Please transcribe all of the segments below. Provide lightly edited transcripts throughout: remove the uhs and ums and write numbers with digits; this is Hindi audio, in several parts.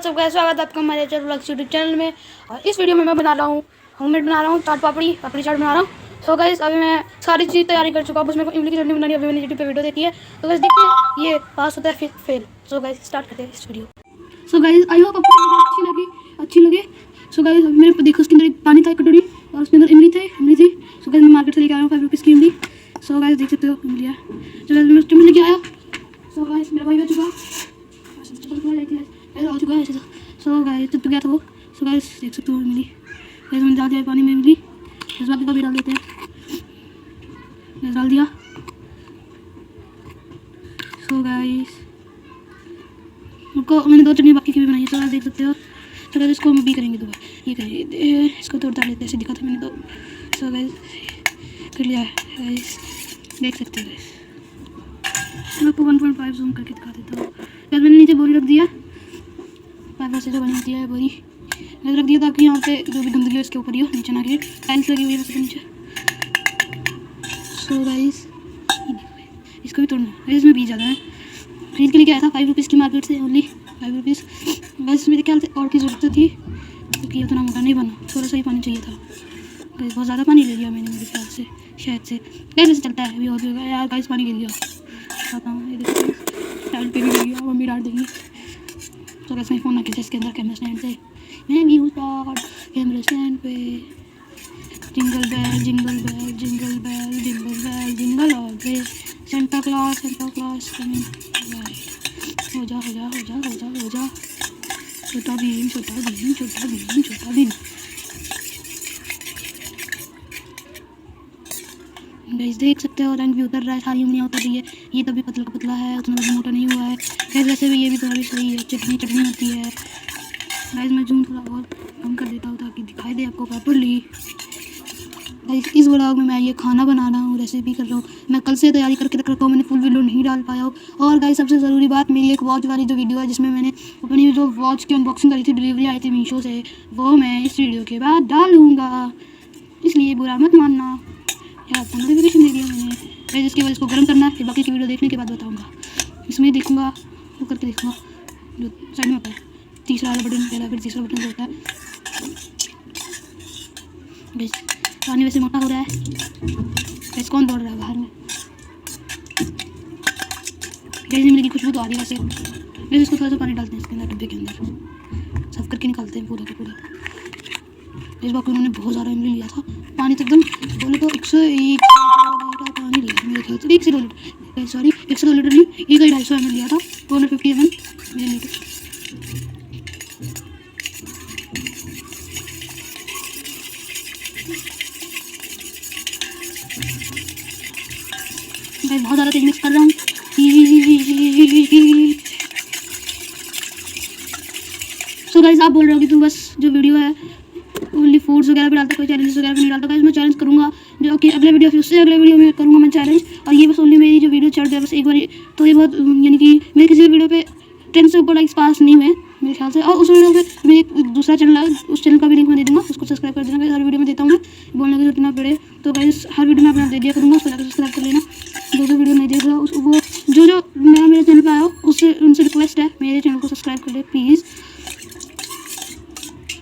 व्हाट्सअप गाइस, स्वागत है आपका हमारे यूट्यूब चैनल में। और इस वीडियो में मैं बना रहा हूँ होममेड बना रहा हूँ चाट पापड़ी चाट बना रहा हूँ। सो गाइस अभी मैं सारी चीज़ तैयारी कर चुका हूँ, बस मेरे को इमली की चटनी बनानी है। अभी मैंने यूट्यूब पे वीडियो देखी है, तो गाइस देखते हैं ये पास होता है फिर फेल। सो गाइस स्टार्ट करते हैं इस video. So guys I hope आपको वीडियो अच्छी लगे। सो गाइस मेरे को देखो उसके अंदर एक पानी था, एक कटोरी, और उसके अंदर इमली थी। सो गाइस मैं मार्केट से लेके आया हूँ 5 रुपीज़ की इमली। सो गाइस देख सकते हो इमली है। चलो मैं चम्मच लेके आया। सो गाइस मेरा भाई हो चुका आ चुका है। सो गाइस तब तो गया था वो। सो गाइस देख सकते हो इमली, गाइस मैंने डाल दिया पानी में इमली। इस बात का भी डाल देते हैं, गैस डाल दिया। सो गाइस उनको मैंने 2 चटनी बाकी की भी बनाई है, तो आप देख सकते हो। तो गाइस इसको हम भी करेंगे दो बार, ये करेंगे, इसको तोड़ डाल लेते हैं, ऐसे दिखा था मैंने तो। सो गाइस कर लिया है गाइस, देख सकते हो गाइस। मैं आपको 1.5 जूम करके दिखा देता हूँ। गाइस मैंने नीचे बोरी रख दिया, फाइबर से जो बनी होती है बोरी मैंने रख दिया, ताकि यहाँ पे जो भी गंदगी हो इसके ऊपर ही हो, नीचे ना गिरे। टाइल्स लगी हुई है वैसे नीचे। सो गाइस इसको भी तोड़ना है, इसमें बीज ज़्यादा है। खरीद के लेके आया था 5 रुपीज़ की मार्केट से, ओनली 5 रुपीज़। बस मेरे ख्याल से और की ज़रूरत थी, क्योंकि उतना मोटा नहीं बना, थोड़ा सा ही पानी चाहिए था। गाइस बहुत ज़्यादा पानी ले लिया मैंने मेरे ख्याल से, शायद से। गाइस ऐसे चलता है, अभी और भी होगा यार। गाइस पानी गिर गया, बताता हूँ, ये देखो टाइल पे भी गिर गया, मम्मी डांट देंगी। तो गाइस मैं फ़ोन रख के इसके अंदर कैमरा स्टैंड से मैं भी स्टार्ट कैमरा स्टैंड पे। Jingle bell jingle bell jingle bell jingle bell jingle all way, Santa Claus coming. हो जा हो जा हो जा हो जा हो जा, छोटा भीम छोटा भीम छोटा भीम छोटा भीम। गाइस देख सकते हो रंग भी उतर रहा है, सारी उंगलियां उतर रही है। ये तभी पतला का पतला है, उतना भी मोटा नहीं हुआ है। गाइस वैसे भी ये भी थोड़ा भी सही है, चटनी चटनी होती है। गाइस मैं जूम थोड़ा और कम कर देता हूँ ताकि दिखाई दे आपको प्रॉपर्ली। गाइस इस व्लॉग में मैं ये खाना बना रहा हूँ, रेसिपी कर रहा हूँ। मैं कल से तैयारी करके रख रखा हूँ, मैंने फुल वीडियो नहीं डाल पाया हूँ। और गाइस सबसे ज़रूरी बात, मेरी एक वॉच वाली जो वीडियो है, जिसमें मैंने अपनी जो वॉच की अनबॉक्सिंग करी थी, डिलीवरी आई थी मीशो से, वो मैं इस वीडियो के बाद डालूँगा, इसलिए बुरा मत मानना। यार आपको नोटिफिकेशन दे दिया मैंने। गाइस इसके बाद इसको गर्म करना है, फिर बाकी की वीडियो देखने के बाद बताऊँगा। इसमें देखूँगा, वो करके देखूँगा जो साइड में होता है, तीसरा वाला बटन पहला, फिर तीसरा बटन जो होता है। गाइस पानी वैसे मोटा हो रहा है। गाइस कौन दौड़ रहा है बाहर में? गाइस इमली की खुशबू तो आ रही है वैसे। गाइस इसको थोड़ा सा पानी डालते हैं इसके अंदर, डब्बे के अंदर साफ करके निकालते हैं पूरा का पूरा। इस बार उन्होंने बहुत ज़्यादा इमली लिया था, पानी तो एकदम बोले तो 101 लीटर पानी लिया मेरे ख्याल से, 102 लीटर, सॉरी 102 लीटर नहीं, 150 ml लिया था, 250 ml। मैं बहुत ज़्यादा तेज मिक्स कर रहा हूँ। सो गाइस आप बोल रहे हो कि तू बस जो वीडियो है ओनली फूड्स वगैरह भी डालता, कोई चैलेंजेस वगैरह भी नहीं डालता। गाइस मैं चैलेंज करूँगा, जो कि अगले वीडियो, फिर उससे अगले वीडियो में करूँगा मैं चैलेंज। और ये बस ओनली मेरी जो वीडियो चढ़ जाए बस एक बार, तो ये बहुत, यानी कि मेरे किसी वीडियो पे 10 से ऊपर लाइक्स पास नहीं हुए मेरे ख्याल से। और उस वीडियो पे मेरे एक दूसरा चैनल है, उस चैनल का भी लिंक मैं दे दूँगा, उसको सब्सक्राइब कर देना। गाइस हर वीडियो में देता हूँ मैं, बोलने की जरूरत ना पड़े। तो गाइस हर वीडियो में अपना दे दिया करूँगा, उसको जाकर सब्सक्राइब कर लेना। जो वीडियो नहीं देख रहा वो जो मेरे चैनल पर आया उससे उनसे रिक्वेस्ट है, मेरे चैनल को सब्सक्राइब कर ले प्लीज़।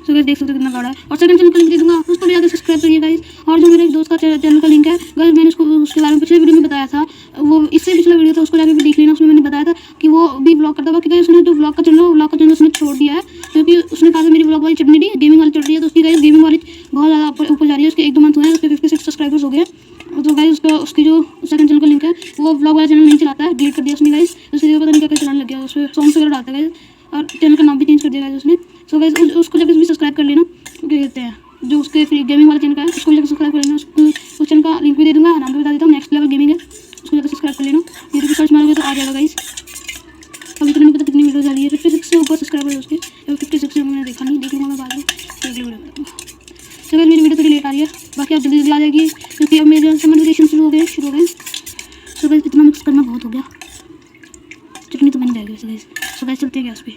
तो गाइस देख सकते हो कितना बड़ा है। और सेकंड चैनल का लिंक दे दूँगा, उसको भी जाकर सब्सक्राइब करिए गाइस। और जो मेरे एक दोस्त का चैनल का लिंक है गाइस, मैंने उसके बारे में पिछले वीडियो में बताया था, वो इससे पिछला वीडियो था, उसको जाकर भी देख लेना। उसमें मैंने बताया था कि वो भी ब्लॉग करता था, क्योंकि उसने जो ब्लॉग का चैनल उसने छोड़ दिया है, क्योंकि उसने कहा था मेरी ब्लॉग वाली चटनी नहीं, गेमिंग वाली चल रही है। तो उसकी गाइस गेमिंग वाली बहुत ज़्यादा ऊपर जा रही है, उसके 1-2 मंथ हुए हैं, उसके 56 सब्सक्राइबर्स हो गए। तो गाइस उसकी जो सेकंड चैनल का लिंक है, वो ब्लॉग वाला चैनल नहीं चलाता है, डिलीट कर दिया उसने गाइस। उसके पता नहीं क्या चलाने लग गया, उसमें सॉन्ग्स वगैरह डालता है गाइस, और चैनल का नाम भी चेंज कर दिया गाइस उसने। सो गाइस उसको जाकर भी सब्सक्राइब कर लेना, क्या कहते हैं, जो उसके फ्री गेमिंग वाला चैनल का है, उसको जाकर सब्सक्राइब कर लेना। उस चैनल का लिंक भी दे दूँगा, नाम भी बता देता हूँ, नेक्स्ट लेवल गेमिंग है, उसको जाकर सब्सक्राइब कर लेना। वीडियो को सर्च मारोगे तो आ जाएगा गाइस। अभी तो नहीं पता कितनी वीडियोज आ रही है, 56 से ऊपर सब्सक्राइबर है उसके, 56 से मैंने देखा नहीं, देख लूँगा मैं बाद में, अगले वीडियो में। तो गाइस मेरी वीडियो थोड़ी लेट आ रही है, बाकी आप जल्दी आ जाएगी, क्योंकि अब मेरे समर वेकेशन शुरू हो गए। तो गाइस इतना मिक्स करना बहुत हो गया, चटनी तो बन जाएगी वैसे गाइस। सो गाइस चलते हैं गैस पे।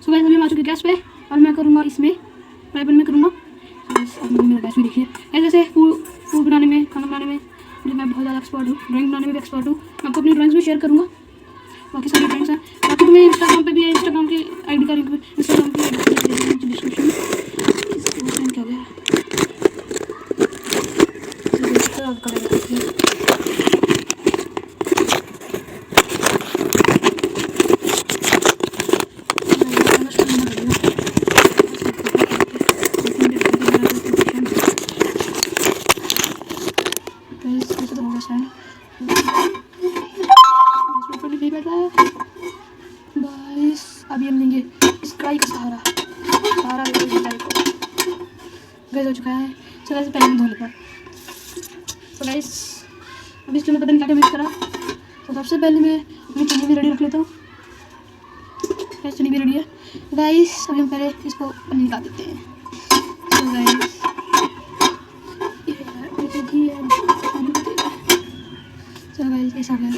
सो गाइस अभी हम आ चुके गैस पे, और मैं करूँगा इसमें फ्राई पैन में करूँगा। मेरा गैस भी देखिए। ऐसे फूड बनाने में, खाना बनाने में जो मैं बहुत ज़्यादा एक्सपर्ट हूँ, ड्राइंग बनाने में भी एक्सपर्ट हूँ। मैं आपको अपनी ड्राइंग्स में शेयर करूँगा, बाकी सारे फ्रेंड्स हैं। बाकी तुम्हें इंस्टाग्राम पे भी है, इंस्टाग्राम की आईडी का लिंक, इंस्टाग्राम की आईडी डिस्क्रिप्शन में। क्या हो गया अभी हम लेंगे इस कढ़ाई का सहारा गैस हो चुका है। चलो ऐसे पहले धो लेता। तो गाइस अभी इसमें पता नहीं क्या क्या मिक्स करा। तो सबसे पहले मैं अपनी चनी भी रेडी रख लेता हूँ। गैस चनी भी रेडी है गाइस। अभी हम पहले इसको पनीर निकाल देते हैं। तो गाइस चलो गाइस ऐसा गया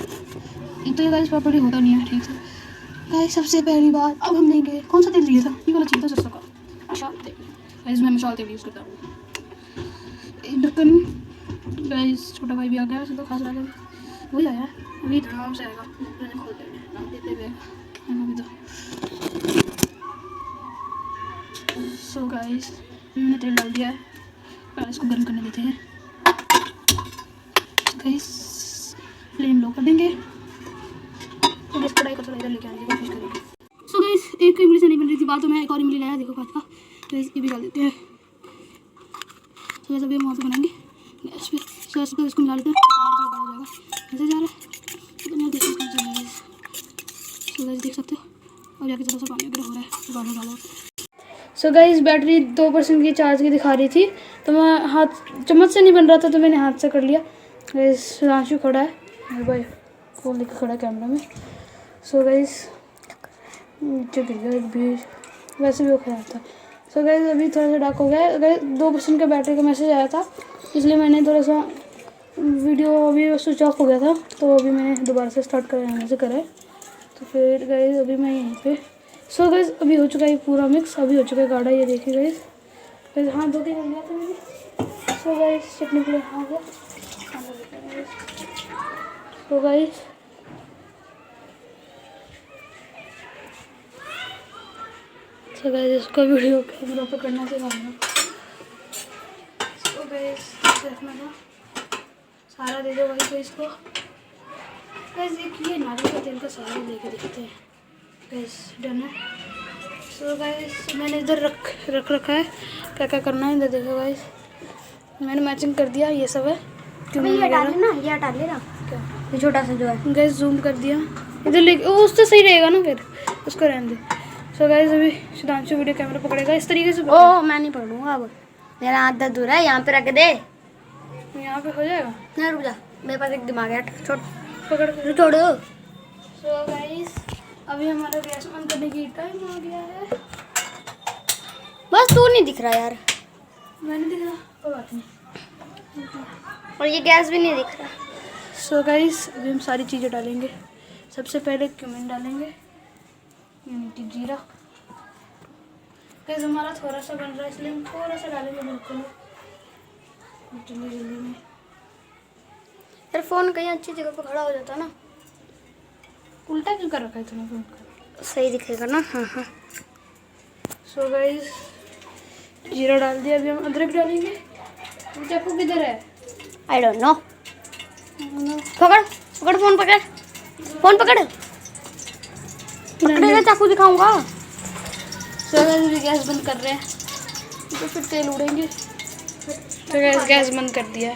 तो ये गाइस प्रॉपर्टी होता नहीं है ठीक से। गाइस सबसे पहली बात अब हम लेंगे कौन सा तेल लिया था, ये वाला चाहिए था सरसों का मसाला तेल। गाइस मैं मसाला तेल यूज़ करता हूँ। एक ढक्कन गाइस छोटा भाई भी आ गया वैसे तो खास लगा वही आया अभी आराम से आएगा। मैंने खोल देते हुए अभी तो सो गाइस मैंने तेल डाल दिया है। पहले इसको गर्म करने देते हैं। गाइस फ्लेम लो कर देंगे। तो गैस कढ़ाई को थोड़ा इधर लेके आने की कोशिश करेंगे। सो गाइस एक इमली से नहीं बन रही थी बात, तो मैं एक और इमली लाया देखो बात का। तो ये भी डाल देते हैं। तो वैसे भी हम वहाँ पे बनाएंगे गैस पे। सो ऐसे तो इसको मिला लेते हैं ऐसे जा रहा है तो मैं देख सकता हूँ। सो गाइस देख सकते हो और जाके थोड़ा सा पानी वगैरह हो रहा है डालो। सो गाइस बैटरी 2% की चार्ज की दिखा रही थी तो मैं हाथ चम्मच से नहीं बन रहा था तो मैंने हाथ से कर लिया। गाइस सुधांशु खड़ा है मेरे भाई फोन लेकर खड़ा है कैमरा में। सो गाइस नीचे गिर गया भी वैसे भी वो खराब था। सो गाइस अभी थोड़ा सा डार्क हो गया है। गाइस 2% का बैटरी का मैसेज आया था इसलिए मैंने थोड़ा सा वीडियो अभी स्विच ऑफ हो गया था तो अभी मैंने दोबारा से स्टार्ट कराने से करा है। तो फिर गाइस अभी मैं यहीं पे। सो गाइस अभी हो चुका है पूरा मिक्स, अभी हो चुका है गाढ़ा। ये देखिए गाइस गाइस हाथ धो के कर लिया था मैंने। सो गाइस चटनी पूरा आ गया। सो गाइस सो गाइस इसको वीडियो कैमरा पे करना सिखाऊंगा। सो गाइस रखना था सारा दे दो भाई को इसको। गाइस देखिए नारियल के तेल का सारा लेके देखते हैं। गाइस डन है। सो गाइस मैंने इधर रख रखा है क्या क्या करना है इधर देखो गाइस। मैंने मैचिंग कर दिया ये सब है क्योंकि ये डाल लेना ये हटा लेना क्या ये छोटा सा जो है। गाइस जूम कर दिया इधर ले उससे सही रहेगा ना फिर उसको रहने दे। सो गाइस अभी सुधांशु वीडियो कैमरा पकड़ेगा इस तरीके से। ओ मैं नहीं पकड़ूंगा अब मेरा हाथ दर्द हो रहा है। यहाँ पे रख दे यहाँ पे हो जाएगा ना रुक जा मेरे पास एक दिमाग है छोड़ पकड़ छोड़ो। सो गाइस अभी हमारा गैस ऑन करने की टाइम आ गया है। बस तू नहीं दिख रहा यार मैंने देखा कोई बात नहीं और ये गैस भी नहीं दिख रहा। सो गाइस अभी हम सारी चीज़ें डालेंगे। सबसे पहले क्यूमिन डालेंगे यूनिटी जीरा। गाइस हमारा थोड़ा सा बन रहा है इसलिए हम थोड़ा सा डालेंगे बिल्कुल जल्दी में। यार फोन कहीं अच्छी जगह पर खड़ा हो जाता ना। उल्टा क्यों कर रखा है तूने फोन का सही दिखेगा ना। हाँ हाँ। सो गाइस जीरा डाल दिया। अभी हम अदरक डालेंगे। चाकू किधर है? I don't know. पकड़ पकड़ फोन पकड़ फोन पकड़ पकड़ेगा चाकू दिखाऊंगा। सो गाइस भी गैस बंद कर रहे हैं तो फिर तेल उड़ेंगे। तो गाइस गैस बंद कर दिया है।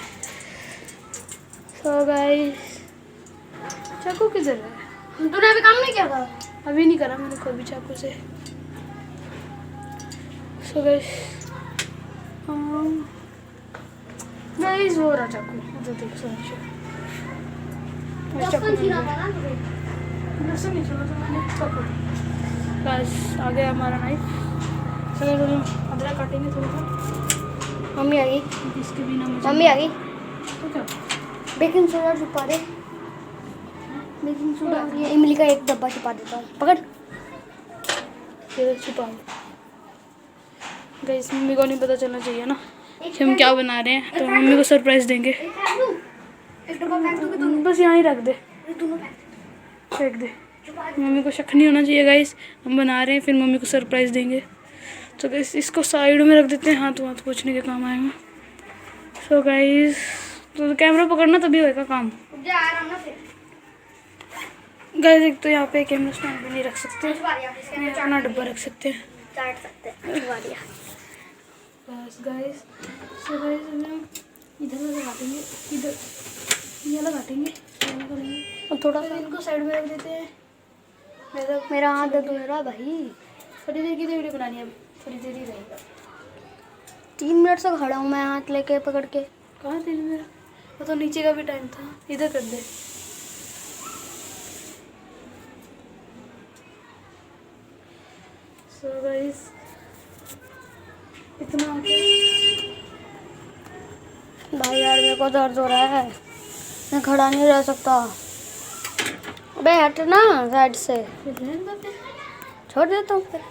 सो गाइस चाकू किधर है? तूने अभी काम नहीं किया था? अभी नहीं करा मैंने कोई भी चाकू से। सो गाइस गाइस वो रहा चाकू जो देख सकते हो। गाइस आ गया हमारा नाइफ। सो गाइस हम अदरक काटेंगे थोड़ा सा। मम्मी आ गई। इसके बिना मम्मी आ गई। तो क्या बेकिंग सोडा छुपा दे। बेकिंग सोडा ये इमली का एक डब्बा छुपा देता हूँ। पकड़ ये छुपा। गाइस मम्मी को नहीं पता चलना चाहिए ना कि हम क्या बना रहे हैं तो मम्मी को सरप्राइज देंगे। एक डब्बा फेंक दूँगी बस यहाँ ही रख दे दोनों फेंक दे। मम्मी को शक नहीं होना चाहिए गाइस, हम बना रहे हैं फिर मम्मी को सरप्राइज़ देंगे। तो गाइस इसको साइड में रख देते हैं, हाथ वाथ पोंछने के काम आएगा। सो गाइस तो कैमरा पकड़ना तभी होएगा काम। गाइस एक तो यहाँ पे कैमरा स्टैंड पे नहीं रख सकते, अपना डब्बा रख सकते हैं। बस गाइस, सो गाइस हम इधर लगा देंगे, इधर ये लगा देंगे और थोड़ा सा इनको साइड में रख देते हैं। मेरा हाथ दर्द हो रहा भाई। थोड़ी देर की तो वीडियो बनानी है, थोड़ी देर ही रहेगा। 3 मिनट से खड़ा हूँ मैं हाथ लेके पकड़ के। कहाँ तेरी मेरा, वो तो नीचे का भी टाइम था, इधर कर दे। सो गाइस इतना भाई यार मेरे को दर्द हो रहा है, मैं खड़ा नहीं रह सकता। अबे हट ना साइड से, छोड़ देता हूँ फिर।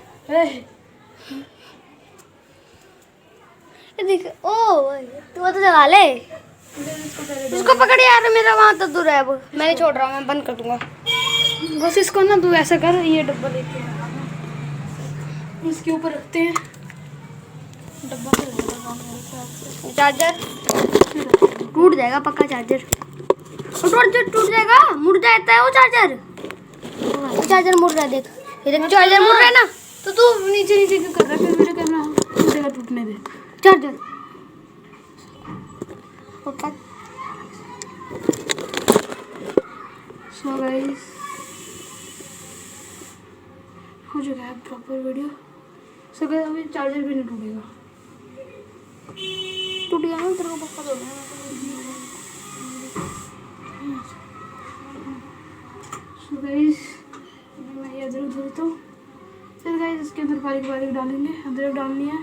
ये देख, ओ तू तो जगा ले, इसको पकड़ यार, मेरा वहाँ दर्द हो रहा है। अब मैं नहीं छोड़ रहा हूँ, मैं बंद कर दूंगा। बस इसको ना तू ऐसा कर, ये डब्बा लेके इसके ऊपर रखते हैं। डब्बा तो लगेगा मेरे ख्याल से। चार्जर टूट जाएगा पक्का, चार्जर टूट जाएगा, मुड़ जाता है वो चार्जर। चार्जर मुड़ रहा है, देख ये देख, चार्जर मुड़ रहा है ना। तो तू नीचे नीचे क्यों कर रहा है, फिर मेरे कैमरा टूटेगा, टूटने दे। चार्जर पक्का। सो गाइस हो चुका है प्रॉपर वीडियो। सो गाइस अभी चार्जर भी नहीं टूटेगा। टूट गया ना तेरे को पक्का तो। सो गाइस मैं ये अदरक धोता हूँ, फिर गाइस इसके अंदर बारीक बारीक डालेंगे। अदरक डालनी है,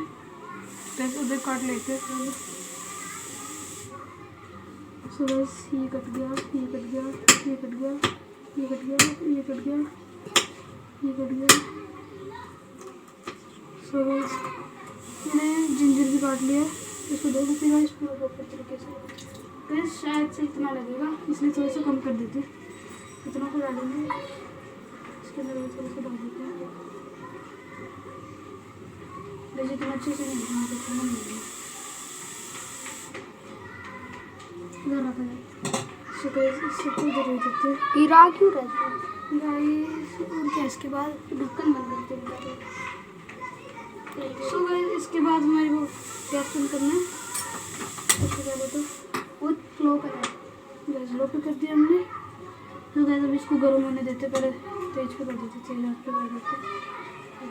फिर उधर काट लेते हैं। सो गाइस ये कट गया, ये कट गया, ये कट गया, ये कट गया, ये कट गया, ये कट गया। सो गाइस मैंने जिंजर भी काट लिया है, इसको दो देते गाइस पूरा प्रॉपर तरीके से। गाइस शायद से इतना लगेगा, इसलिए थोड़ा सा कम कर देते, इतना को डालेंगे इसके अंदर, थोड़ा सा डाल देते हैं। वैसे इतना अच्छे से नहीं बनाते, खाना नहीं है। सो गाइस इससे को इधर रख देते हैं। हीरा क्यों रहता है गाइस और क्या, इसके बाद ढक्कन बंद करते हैं। सो गाइस इसके बाद हमारे को गैस बंद करना है। उसके क्या बोलते वो फ्लो करा, गैस लो पे कर दिया हमने। तो गाइस अब इसको गर्म होने देते, पहले तेज पे कर देते, तेज आंच पे कर देते,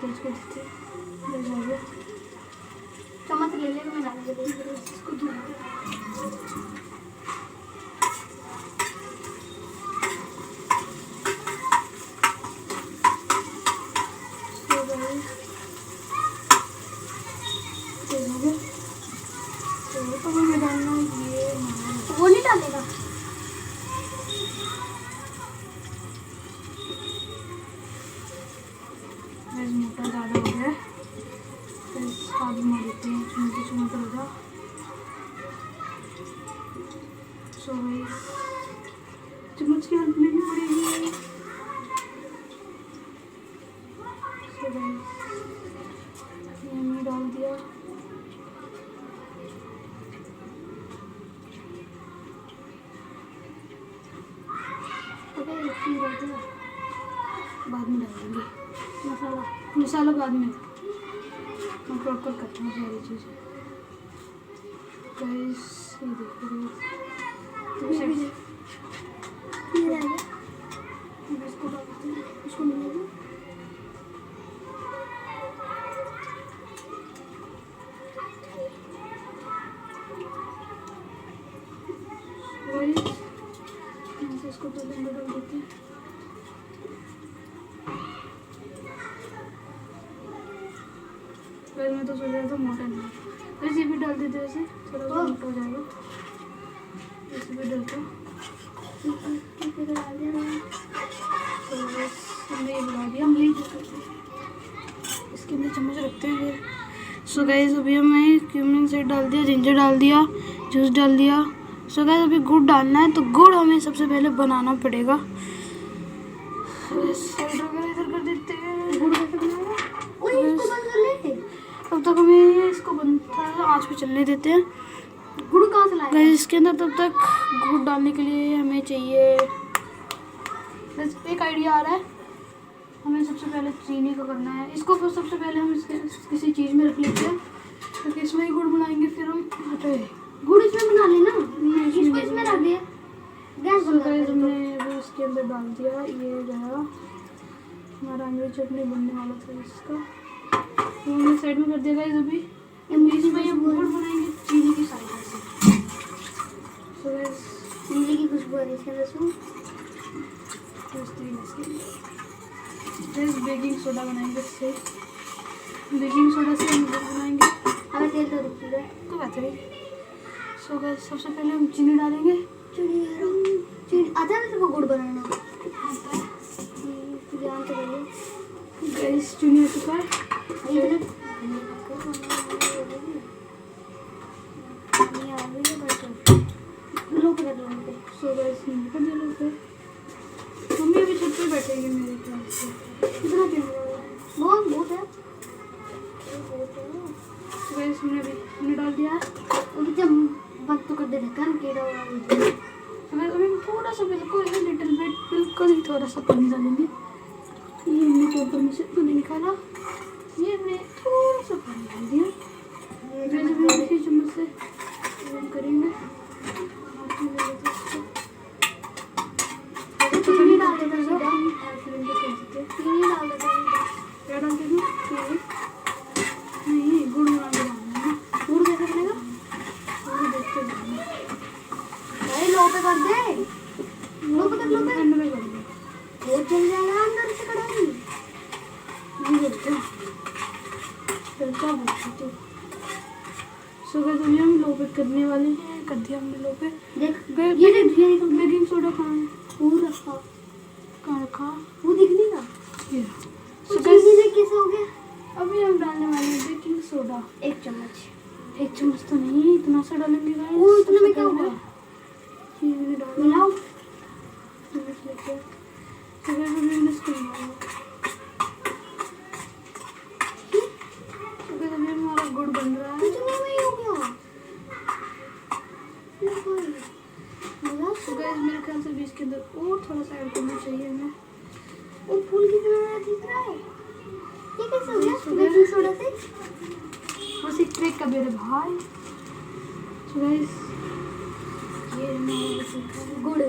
तेज कर देते। गैस हो गया, चम्मच ले ले, मैं डाल देती हूँ। इसको धुलते हैं। वो नहीं डालेगा। मोटा ज़्यादा हो गया, फिर आगे मार देते हैं, चुनके चुनकर हो जाओ। सो गाइस चम्मच की हेल्प लेनी पड़ेगी। सो गाइस ये हमने डाल दिया। बाद में डालेंगे मसाला, मसाला बाद में, मैं प्रॉपर करता हूँ सारी चीज़ें। गाइस ये देखो इसको डालते हैं, इसको मिलाएंगे। इसको तो डाल देते हैं। फिर मैं तो सोच रहा था मोटा नहीं, वैसे भी डाल देते, ऐसे थोड़ा सा मोटा हो जाएगा। ऐसे भी डालता हूँ, तो बस हमने ये मिला दिया। हम इसके अंदर चम्मच रखते हैं फिर। सो गाइस अभी हमें क्यूमिन सीड डाल दिया, जिंजर डाल दिया, जूस डाल दिया। सो गाइस अभी गुड़ डालना है, तो गुड़ हमें सबसे पहले बनाना पड़ेगा। साइड वगैरह इधर कर देते हैं। गुड़ कैसे बनाएगा? ओए इसको बंद कर ले। तब तक हमें इसको बनता है आँच पे चलने देते हैं। गुड़ कहाँ से लाएगा? गाइस इसके अंदर तब तक गुड़ डालने के लिए हमें चाहिए, बस एक आइडिया आ रहा है। हमें सबसे पहले चीनी का करना है। इसको फिर सबसे पहले हम इसके किसी चीज़ में रख लेते हैं, क्योंकि इसमें ही गुड़ बनाएंगे। फिर हम हटे गुड़ इसमें बना लेना, इसको इसमें रख दे। गैस बंद कर दे। हमने वो इसके अंदर डाल दिया। ये रहा हमारा अमृत चटनी बनने वाला था इसका, तो हमने साइड में कर दिया। गाइस अभी इसमें ये गुड़ बनाएंगे चीनी की सहायता से। तो गाइस चीनी की खुशबू आ रही है इसके अंदर से। बेकिंग सोडा बनाएंगे इससे। बेकिंग सोडा से हम गुड़ बनाएंगे। हमें तेल तो दिख रहा है। तो बेहतरीन। सो गाइस सबसे पहले हम चीनी डालेंगे। चीनी आता है तेरे को गुड़ बनाना? ध्यान से करिए। गाइस चीनी आ चुका है। लो पे कर लो। सो गाइस कर दिया लोग पे। मम्मी अभी छत पे बैठेगी मेरे ख्याल से। कितना चीनी डालना है? बहुत है। सो गाइस हमने डाल दिया। अभी जब बंद तो कर दे ढक्कन कीड़ा हुआ है। हमें अभी थोड़ा सा बिल्कुल लिटिल बिट बिल्कुल ही थोड़ा सा पानी डालेंगे। ये हमने चॉपर में से पानी निकाला। ये हमने थोड़ा सा पानी डाल दिया। इसी चम्मच से हम करेंगे। चीनी डाल देता है। चीनी डाल देता हूँ। क्या डालते हैं? चीनी नहीं, गुड़ बना के डालना है। गुड़ कैसे बनेगा? गुड़ देखते हैं। अरे लो पे कर दे। लो पे कर, लो पे। एंड में कर दो। वो चल जाएगा अंदर से कढ़ाई। नहीं करते हैं। चलता बोलते तो। सो गाइस अभी हम लो पे करने वाले हैं। कर दिया हमने लो पे। देख ये बेकिंग सोडा कहाँ है? वो रखा। कहाँ रखा? वो दिख नहीं रहा। ये। वो सो गाइस चीनी देख कैसे हो गया? अभी हम डालने वाले हैं बेकिंग सोडा। 1 चम्मच। 1 चम्मच तो नहीं, इतना सा डालेंगे गाइस। वो इतने में क्या होगा? चीनी डालो। मिलाओ। चम्मच लेके। सो गाइस अभी हमने इसको मिलाया। सो गाइस अभी हमारा गुड़ बन रहा है। इतने में ही हो गया। सो गाइस मेरे ख्याल से भी इसके अंदर और थोड़ा सा ऐड करना चाहिए हमें। वो फूल की तरह दिख रहा है। ये कैसे हो गया? बेकिंग सोडा से? बस एक ट्रिक का मेरे भाई। सो गाइस ये हमारा गुड़।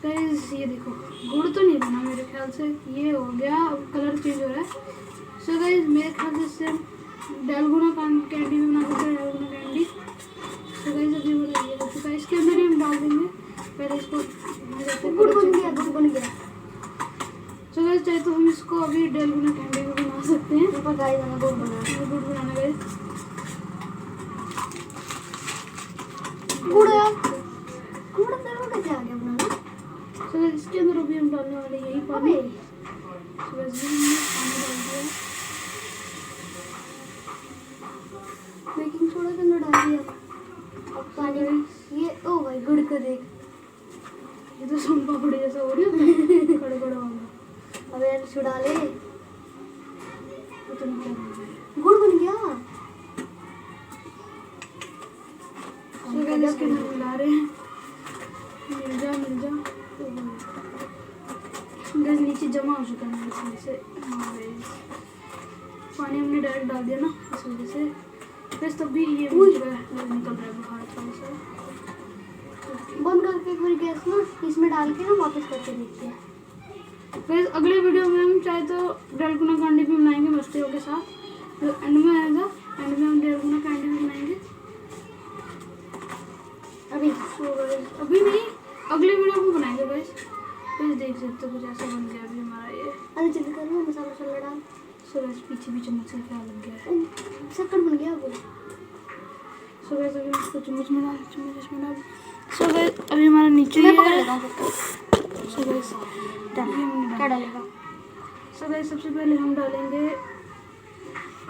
गाइस ये देखो गुड़ तो नहीं बना मेरे ख्याल से। ये हो गया, अब कलर चेंज हो रहा है। सो गाइस मेरे ख्याल से इससे डालगुना कैंडी भी बना सकते हैं। डालगुना कैंडी। सो गाइस अभी मेरा ये हो चुका है। इसके अंदर ही हम डाल देंगे। पहले इसको गुड़ बन गया, गुड़ बन गया। सो गाइस चाहे तो हम इसको अभी डालगुना कैंडी भी बना सकते हैं। ऊपर गाइस हमें गुड़ बना। ये गुड़ बनाना गाइस। गुड़ यार, गुड़ अंदर में कैसे आ गया बनाना? सो गाइस इसके अंदर अभी हम डालने वाले यही पानी। अबे सो गाइस ये हमने पानी डाल दिया। बेकिंग सोडा के अंदर डाल दिया। अब पानी में ये ओ भाई गुड़ को देख। ये तो सोन पापड़ी जैसा हो रही है। खड़ा खड़ा वाला। अब यार छुड़ा ले। पता नहीं क्या बन रहा है। गुड़ बन गया। सो गाइस इसके अंदर मिला रहे हैं। मिल जा गाइस नीचे जमा हो चुका है इस वजह से। हाँ गाइस पानी हमने डायरेक्ट डाल दिया ना, इस वजह से बस तब भी ये हो चुका है। निकल रहा है बाहर थोड़ा सा। बंद करके एक बार गैस ना इसमें डाल के ना वापस करके देखते हैं। गाइस अगले वीडियो में हम चाहे तो डालगुना कैंडी भी बनाएंगे मस्तियों के साथ। तो एंड में आएगा, एंड में हम डालगुना कैंडी भी बनाएंगे। अभी सो गाइस अभी नहीं, अगले वीडियो में बनाएंगे गाइस। गाइस देख सकते हो कुछ ऐसा बन गया अभी हमारा ये। अरे जल्दी कर लो, मसाला वसाला डाल। सो गाइस पीछे भी चम्मच से क्या लग गया है। शक्कर बन गया वो। सो गाइस अभी इसको चम्मच में डाल। सो गाइस अभी हमारा नीचे मैं ही पकड़ है। लेता हूँ शक्कर। सो गाइस क्या डालेगा? सो गाइस सबसे पहले हम डालेंगे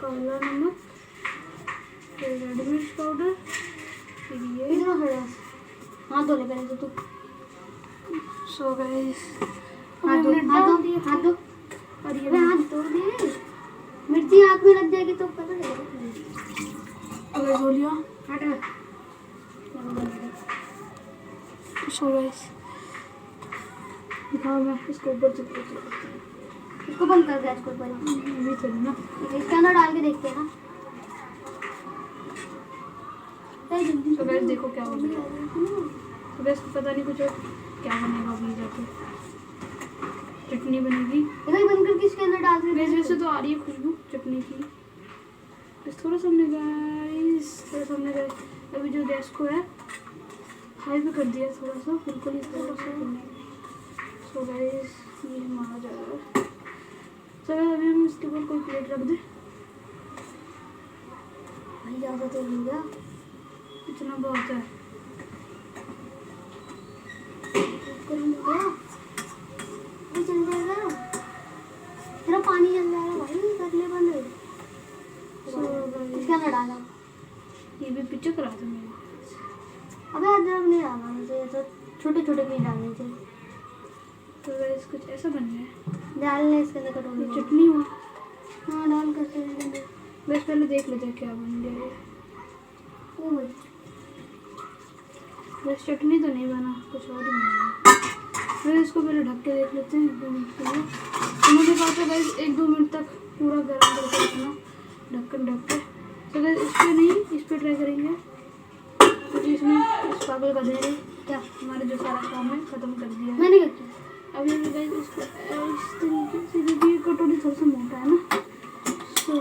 काला नमक, फिर रेड मिर्च पाउडर, फिर ये। इतना खड़ा हाथ धो ले पहले तो तू। सो गाइस हाथ दो, हाथ दो, हाथ दो। और ये अबे हाथ तोड़ दिए। मिर्ची आँख में लग जाएगी तो पता चलेगा। अगर हो लिया। हट हट। सो गाइस दिखाओ, मैं इसको ऊपर से इसको बंद कर गैस को पहले। ये चलो ना। इसके अंदर डाल के देखते हैं ना। तो गाइस देखो क्या बनेगा। तो गाइस पता नहीं कुछ और क्या बनेगा अभी जाके। चटनी बनेगी। इधर बंद करके इसके अंदर डाल दे। गाइस वैसे तो आ रही है खुशबू चटनी की। बस थोड़ा सामने गाइस, थोड़ा सामने गाइस। अभी जो गैस को है हाई पे कर दिया थोड़ा सा, बिल्कुल ही थोड़ा सा। सो गाइस ये हमारा जा रहा है। चलो अभी हम इसके ऊपर कोई प्लेट रख दें। भाई ज़्यादा तो नहीं गया। इतना बहुत है। गर्म हो गया। अभी चल जाएगा। तेरा पानी जल जाएगा भाई, कर ले बंद। सो गाइस इसके अंदर डाला। ये भी पिचक रहा था मेरा। अबे अदरक नहीं डालना मुझे, ये तो छोटे छोटे नहीं डालने चाहिए। तो गाइस कुछ ऐसा बन गया है। डाल ले इसके अंदर कटोरी में। चटनी हुआ। हाँ डाल कर इसके अंदर। बस पहले देख लेते हैं क्या बन गया ये। ओ भाई बस चटनी तो नहीं बना, कुछ और ही बना। फिर इसको पहले ढक के देख लेते हैं 1-2 मिनट के लिए। तो मुझे कहा था गाइस 1-2 मिनट तक पूरा गर्म करके रखना ढक्कन ढक के। तो गाइस इस पे नहीं, इस पे ट्राई करेंगे क्योंकि इसमें इस पागल का देर क्या हमारा जो सारा काम है ख़त्म कर दिया है। मैंने क्या किया? अभी भी गाइस इसको इस तरीके से, क्योंकि कटोरी थोड़ा सा मोटा है ना, तो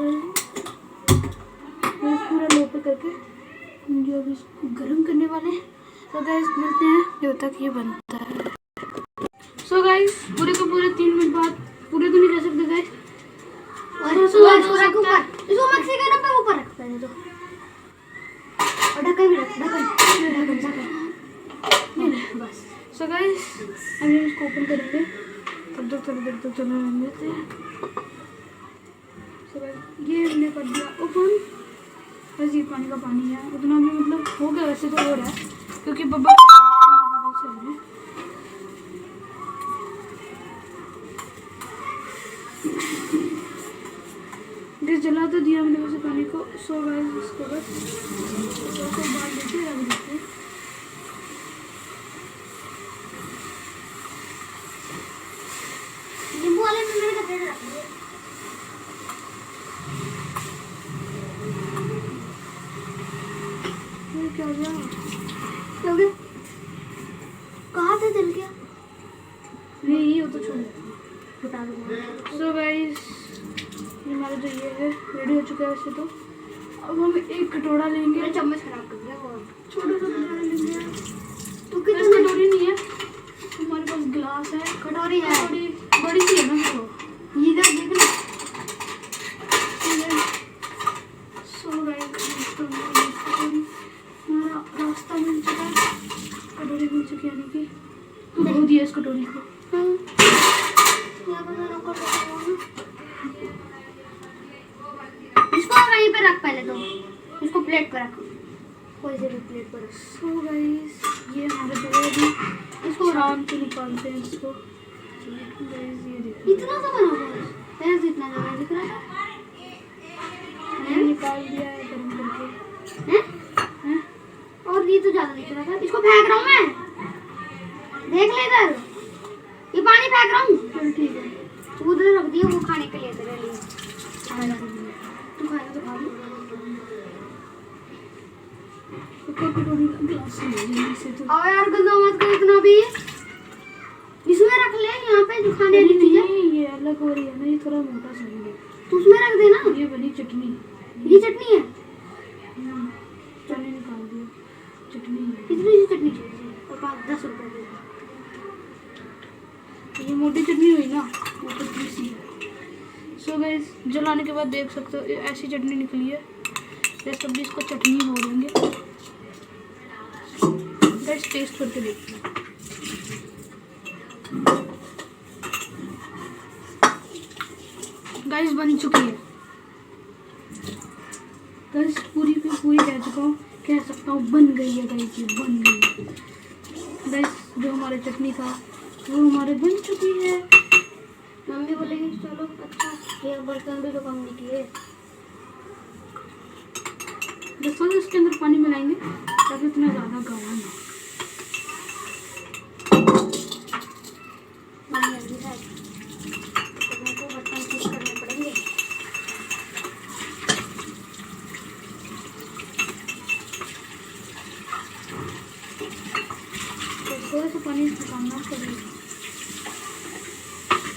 गाइस पूरा लो पे करके जो अभी इसको गर्म करने वाले हैं। तो गाइस मिलते हैं जब तक ये बनता है। सो गाइस पूरे के पूरे 3 मिनट बाद, पूरे तो नहीं कह सकते गाइस, और इसको रख ऊपर, इसको मिक्सी के डब्बे ऊपर रख पहले तो। और ढक्कन भी रख, ढक्कन बस। सो गाइस अभी हम इसको ओपन करेंगे, तब तक थोड़ी देर तक चलने देते हैं। सो गाइस ये हमने कर दिया ओपन। बस ये पानी का पानी है, उतना भी मतलब हो गया, वैसे तो हो रहा है क्योंकि बब्बल चल रहे हैं। जला तो दिया हमने वैसे पानी को। सो गाइस इसको बस इसको उबाल देते हैं, रख देते हैं। नींबू वाले में मैंने कपड़े रख दिए। ये क्या हो गया? हो गया? कहाँ था जल गया? नहीं वो तो छोड़। बता दो। सो गाइस ये हमारा जो ये है रेडी हो चुका है वैसे तो। अब हम एक कटोरा लेंगे। मेरा चम्मच खराब कर दिया वो। छोटा सा कटोरा लेंगे। तू बस कितने कटोरी नहीं है, हमारे पास गिलास है। कटोरी है? कटोरी बड़ी सी है ना तो। इधर देख लो। सो गाइस तो हमारा रास्ता मिल चुका है, कटोरी मिल चुकी है, यानी कि धो दिया इस कटोरी को। इसको वहीं पे रख पहले तो, इसको प्लेट पे रख, कोई से भी प्लेट पर रख। सो गाइस ये हमारे जो भी इसको शाम से निकालते हैं इसको। गाइस ये देखो इतना सा बना हुआ है, ऐसे इतना ज़्यादा दिख रहा था। मैंने निकाल दिया है गर्म करके। हैं? हैं? और ये तो ज़्यादा दिख रहा था, इसको फेंक रहा हूँ मैं। देख ले इधर, ये पानी फेंक रहा हूँ। चल ठीक है। तू उधर रख दिया, वो खाने के लिए तेरे लिए। तू खाएगा तो खा लो। एक कटोरी का गिलास ले जल्दी से तो। और यार गंदा मत कर इतना भी, इसमें रख ले, यहाँ पे जो खाने वाली चीज़ है। नहीं ये अलग हो रही है ना, ये थोड़ा मोटा सा है। तू उसमें रख देना। ये बनी चटनी। ये चटनी है? चने निकाल दिया, चटनी है। कितनी सी चटनी चाहिए? और 5-10 रुपए दे। ये मोटी चटनी हुई ना, वो पतली सी है। सो गाइस जलाने के बाद देख सकते हो ऐसी चटनी निकली है। जैसे अभी इसको चटनी बोलेंगे। गाइस टेस्ट करके देखते हैं। गाइस बन चुकी है। गाइस पूरी पे पूरी कह चुका हूँ, कह सकता हूँ बन गई है गाइस, ये बन गई है। गाइस जो हमारा चटनी था वो हमारे बन चुकी है। मम्मी बोलेगी चलो अच्छा ये बर्तन भी तो कम नहीं किए। दोस्तों इसके अंदर पानी मिलाएंगे ताकि इतना ज़्यादा गाढ़ा ना हो। मम्मी जल्दी है तो मेरे को बर्तन ठीक करने पड़ेंगे। तो थोड़ा सा पानी इसमें डालना पड़ेगा।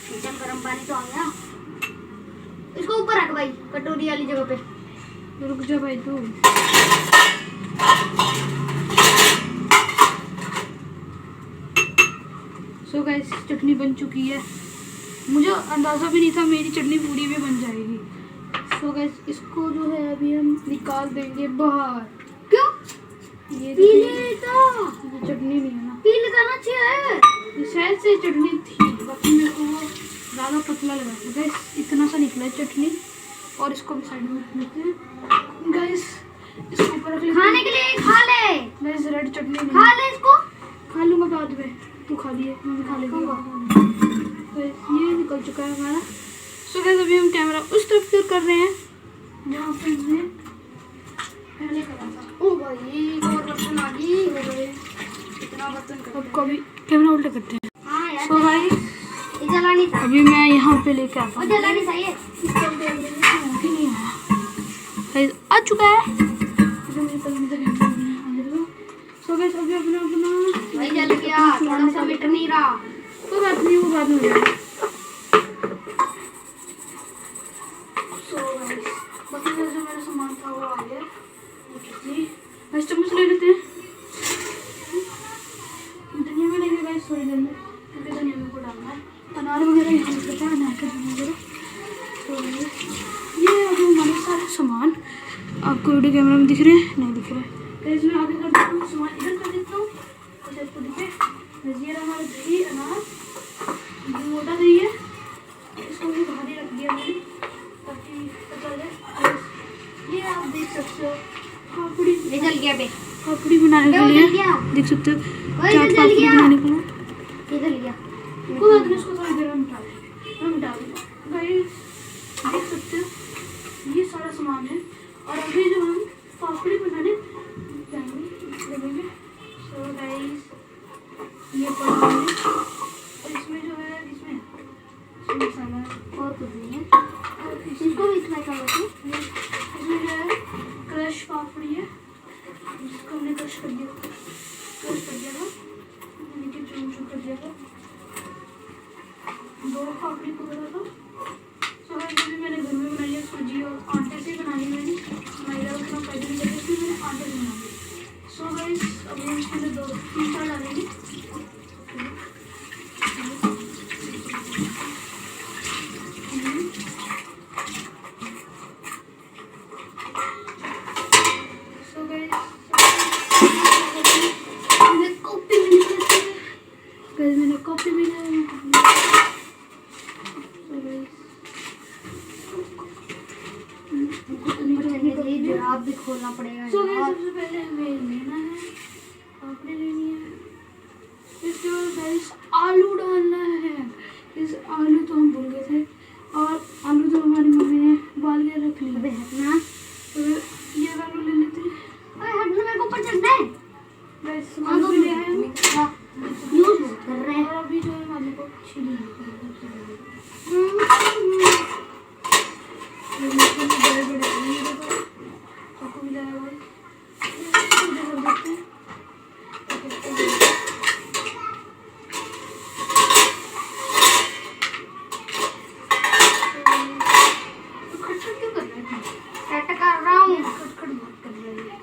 किचन गर्म पानी तो आ गया। इसको ऊपर रख भाई कटोरी वाली जगह पे। रुक जा भाई तू। सो गाइस चटनी बन चुकी है। मुझे अंदाज़ा भी नहीं था मेरी चटनी पूरी भी बन जाएगी। सो गाइस इसको जो है अभी हम निकाल देंगे बाहर। क्यों? ये पीले तो ये चटनी नहीं है ना, पीले करना चाहिए। ये शायद से चटनी थी, बाकी मेरे को वो ज़्यादा पतला लगा। गाइस इतना सा निकला है चटनी। और इसको भी साइड में रख लेते हैं। गाइस इसको ऊपर रख लेते खाने के लिए खा ले। गाइस रेड चटनी नहीं खा ले इसको। खा लूँगा बाद में। तू खा लिए मैं भी खा लेंगे। ये निकल चुका है हमारा। सो गाइस अभी हम कैमरा उस तरफ क्लिक कर रहे हैं जहाँ पे हमने पहले करा था। ओ भाई और बर्तन आ गई। इतना बर्तन कर। अब कभी कैमरा उल्टा करते हैं। हाँ यार सो गाइस ये जलानी था। अभी मैं यहाँ पे लेके आता वो हूँ। जलानी चाहिए। ही नहीं आया। गाइस आ चुका है। सो गाइस अभी अपना अपना भाई जल गया थोड़ा सा मिट नहीं रहा। कोई बात नहीं वो बाद में हो जाएगा। सो गाइस बाकी जो मेरा सामान था वो आ गया। गाइस चम्मच ले लेते हैं। धनिया में लेंगे गाइस थोड़ी देर में क्योंकि धनिया में को डालना है। अनार वगैरह यहाँ पे है अनार का धनिया वगैरह। तो ये अभी हमारे सारे सामान आपको वीडियो कैमरा में दिख रहे हैं नहीं दिख रहे हैं। गाइस मैं आगे कर देता हूँ सामान इधर कर देता हूँ तो आपको दिखे। ये रहा हमारा दही अनार जो मोटा दही है इसको भी बाहर ही रख दिया मैंने ताकि पता चले। ये आप देख सकते हो पापड़ी। ये जल गया बे। पापड़ी बनाने के जल लिए गया। देख सकते हो ओए, चाट जल पापड़ी गया। बनाने के लिए। ये जल गया। कोई बात नहीं इसको थोड़ी देर में मिटा देंगे। मैं मिटा दूँगा। गाइस देख सकते हो ये सारा सामान है और अभी जो हम पापड़ी बनाने लगेंगे। सो गाइस ये पड़ा है और इसमें जो है इसमें मसाला है और कुछ नहीं है। और इसको भी इसमें कर लो। इसमें जो है क्रश पापड़ी है जिसको हमने क्रश कर दिया था नीचे चून चून कर दिया था। 2 पापड़ी को करा था। सो गाइस भी मैंने घर में बनाई है सूजी और आटे से बनानी है मैंने। मैदा उतना पैदा नहीं करके इसलिए मैंने आटे से बना दी। सो गाइस अभी हम इसके अंदर 2-3 चार डालेंगे। सो गाइस मैंने कॉपी भी ली है। गाइस मैंने कॉपी भी ली है। जुराब भी खोलना पड़ेगा। सो गाइस सबसे पहले हमें लेना है पापड़ी लेनी है। इसके बाद गाइस आलू डालना है। इस आलू तो हम भूल गए थे और आलू तो हमारी मम्मी ने उबाल के रख लिया। अबे हटना। तो ये आलू ले लेते हैं। अरे हटना मेरे को ऊपर चढ़ना है। गाइस सामान भी ले आए हम। यूज कर रहे हैं। और अभी जो है आलू को छीलना है। बड़े बड़े आलू आपको मिलाया हुआ है। खटखट क्यों कर रहे हैं? कट कर रहा हूँ। खटखट बहुत कर रहे हैं।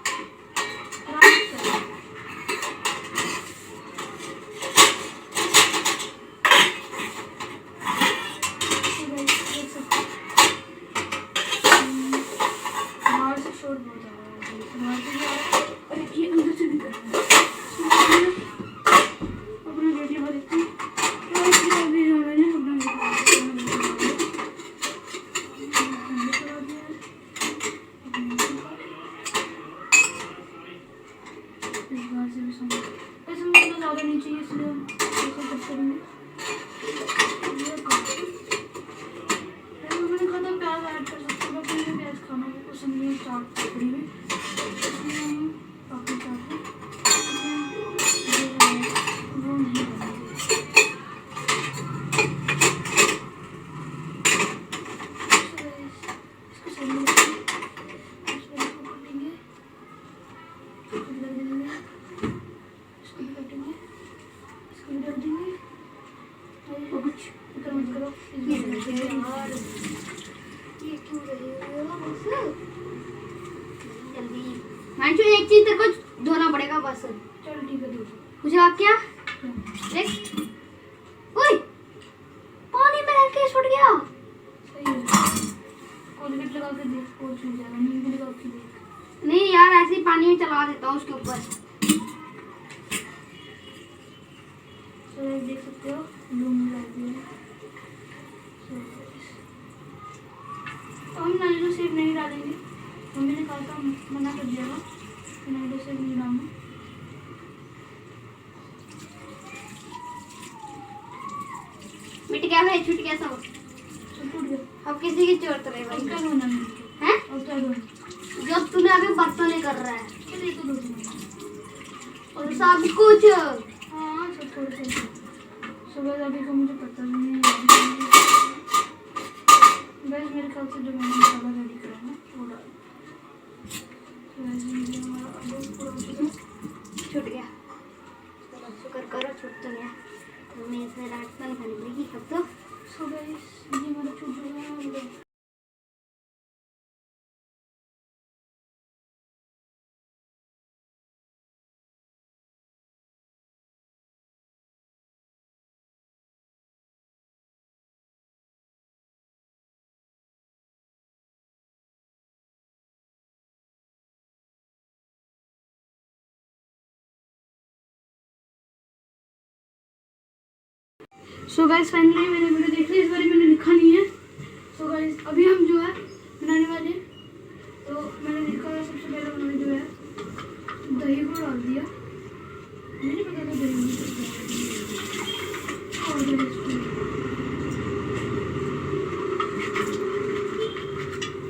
इसमें यार ये क्यों रहेगा बस जल्दी मानचू एक चीज तेरे को धोना पड़ेगा बस चल ठीक है, दो मुझे आप क्या देख ओए पानी में रह के छूट गया सही है। कोलगेट लगा के देख और छूट जाएगा, नींबू लगा के देख। नहीं यार ऐसे ही पानी में चला देता हूँ उसके ऊपर तो ये देख सकते हो लून लगा दिया। तो हम नाइट्रो सेव नहीं डालेंगे, मम्मी ने कहा था मना कर दिया था कि नाइट्रो सेव नहीं डालना। मिट गया भाई छूट गया सब सब टूट गया। अब किसी की जरूरत नहीं अब भाई क्या धोना है? हैं अब क्या धोना? जो तूने अभी बर्तन कर रहा है चल ये तो धो दूँगा। और सब कुछ हाँ सब थोड़ा सा सुबह अभी को मुझे पता नहीं है। बस मेरे ख्याल से जो मैंने मसाला रेडी करा है ना वो डाल। तो वैसे ये हमारा आलू पूरा हो चुका है। छूट गया शुक्र करो छूट तो गया तो मैं इसे रात पानी खाने पड़ेगी अब तो सो गाइस ये हमारा छूट चुका है। सो गाइस फाइनली मैंने वीडियो देख ली, इस बार मैंने लिखा नहीं है। सो गाइस अभी हम जो है बनाने वाले हैं। तो मैंने लिखा है सबसे पहले उन्होंने जो है दही को डाल दिया, मुझे नहीं पता था दही में और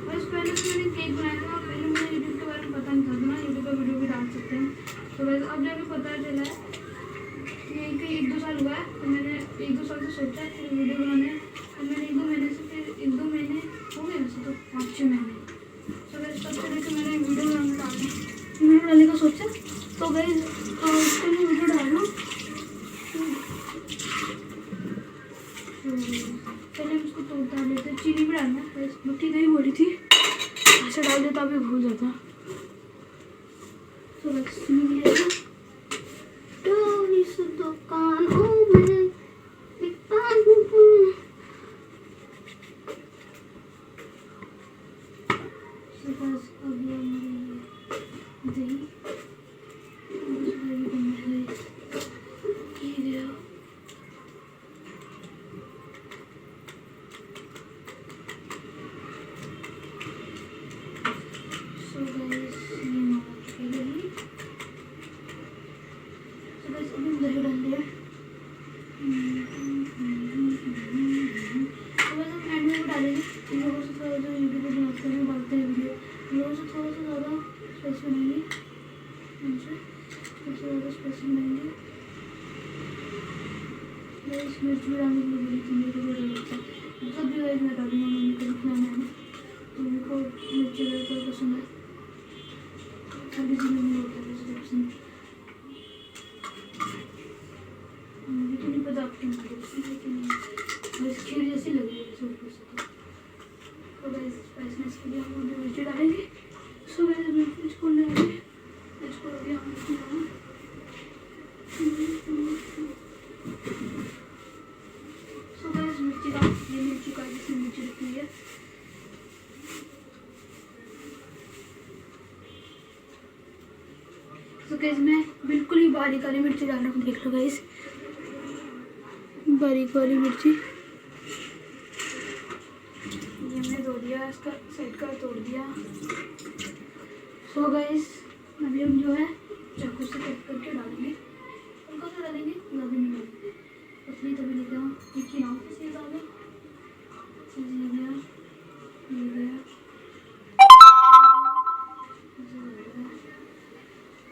बस पहले तो मैंने केक बनाया था, पहले मुझे यूट्यूब के बारे में पता नहीं था ना यूट्यूब पर वीडियो भी डाल सकते हैं। तो गाइस अब जाके पता चला है ये कि 1-2 साल हुआ है। तो मैंने 1-2 साल से सोचा कि वीडियो बनाने और मैंने 1-2 महीने से फिर 1-2 महीने हो गए वैसे तो 5-6 महीने। तो वैसे तब से लेकर मैंने वीडियो डालने का सोचा। तो गई उसको मैं वीडियो डाल रहा हूँ। पहले हम उसको तोड़ डाल लेते, चीनी भी डालना है। मक्की दही बोली थी ऐसे डाल देता अभी भूल जाता। तो बस चीनी ले लेना। तो इस दुकानों में बिकता हूँ बस अभी हमारी दही बस दही बनना है। ये देखो सो गाइस ये हमारा चुकी दही। तो बस अभी दही डाल दिया। तो बस हम एंड में भी डालेंगे। इन लोगों से थोड़ा जो यूट्यूब पर बनाते हैं डालते हैं वीडियो, इन लोगों से थोड़ा सा ज़्यादा स्पेस बनाएंगे, उनसे थोड़ा सा ज़्यादा स्पेस बनाएंगे। बस मिर्च भी डालने के लिए बोली थी मेरे को बड़ा लगता है सब भी गाइस मैं डालूंगा, मम्मी को लिखना है तो मेरे को मिर्च ज़्यादा पसंद है। सभी चीज़ें नहीं होता है वैसे पसंद। मुझे तो नहीं पता आपकी पसंद है कि नहीं, बस खीर जैसी लग रही है सब कुछ। तो गाइस स्पाइसनेस के लिए हम अभी मिर्ची डालेंगे। सो गाइस अभी इसको लेंगे, इसको अभी हम डालेंगे। सो गाइस मिर्ची का ये मिर्ची का जिसमें मिर्ची रखी है। तो गाइस मैं बिल्कुल ही बारीक वाली मिर्ची डाल रहा हूँ, देख लो गाइस बारीक वाली मिर्ची। ये मैंने धो दिया, इसका साइड का तोड़ दिया। सो गाइस अभी हम जो है चाकू से कट करके डालेंगे, हल्का सा डालेंगे, ज़्यादा नहीं डालेंगे। पतली तभी लेते हैं एक ही नाम से डालें। ये गया ये गया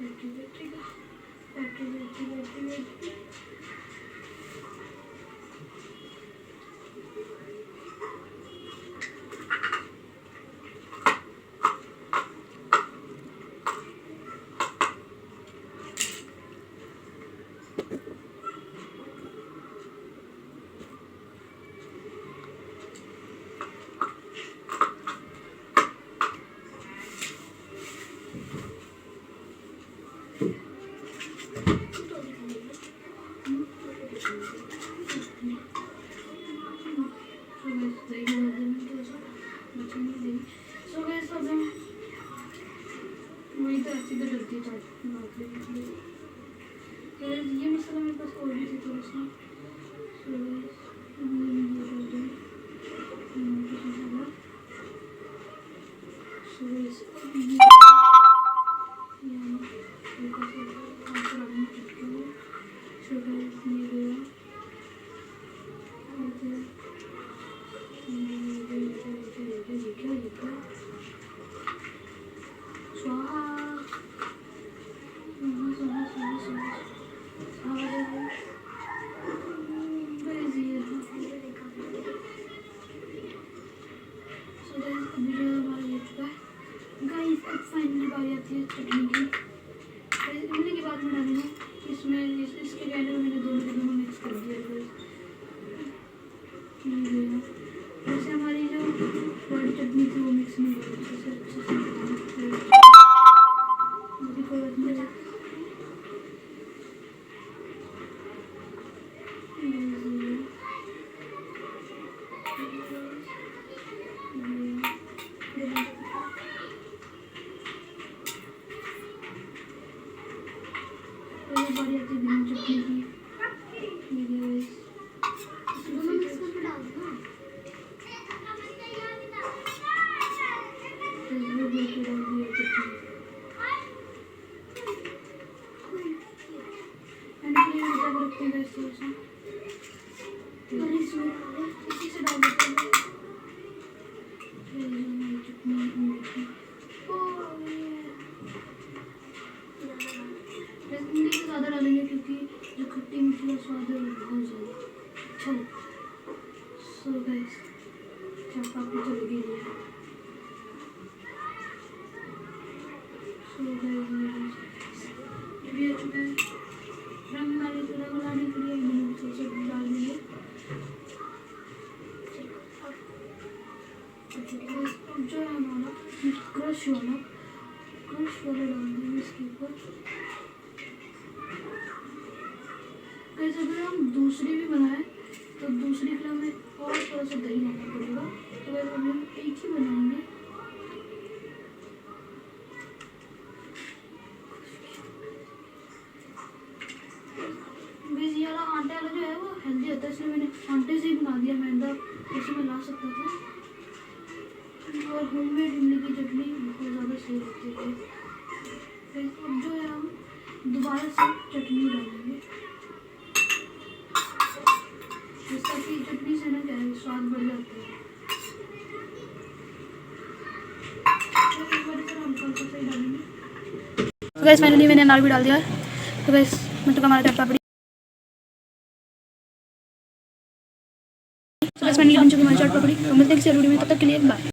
बैटरी। इसमें इसी से डाल देते हैं चटनी। नहीं ज़्यादा डालेंगे क्योंकि जो खट्टी मीठी का स्वाद है वो बहुत ज़्यादा। चलो सो गाइस चाट पापड़ी तो लगी हुई है। सो गाइस ये भी आ चुका है। रंग लाने के लिए मैंने थोड़ा सा डाल दिया। अब जो है हमारा क्रश वाला डाल देंगे इसके ऊपर। कैसे अगर हम दूसरी भी बनाएं तो दूसरी के लिए हमें और थोड़ा सा दही लाना पड़ेगा। तो वैसे अभी हम एक ही बनाएंगे। ये वाला आटे वाला जो है वो हेल्दी होता है, इसलिए मैंने आटे से ही बना दिया। मैदा जैसे मैं ला सकता था। और होममेड इमली की चटनी बहुत ज़्यादा सही लगती है। अब जो है हम दोबारा से चटनी डालेंगे, जिससे कि चटनी से ना क्या है स्वाद बढ़ जाता है। तो एक बार इतना हल्का सा ही डालेंगे। तो गैस फाइनली मैंने अनार भी डाल दिया है। तो गैस मतलब हमारा चाट पापड़ी बन चुकी हमारी चाट पापड़ी। तो मिलते हैं किसी वीडियो में, तब तक के लिए बाय।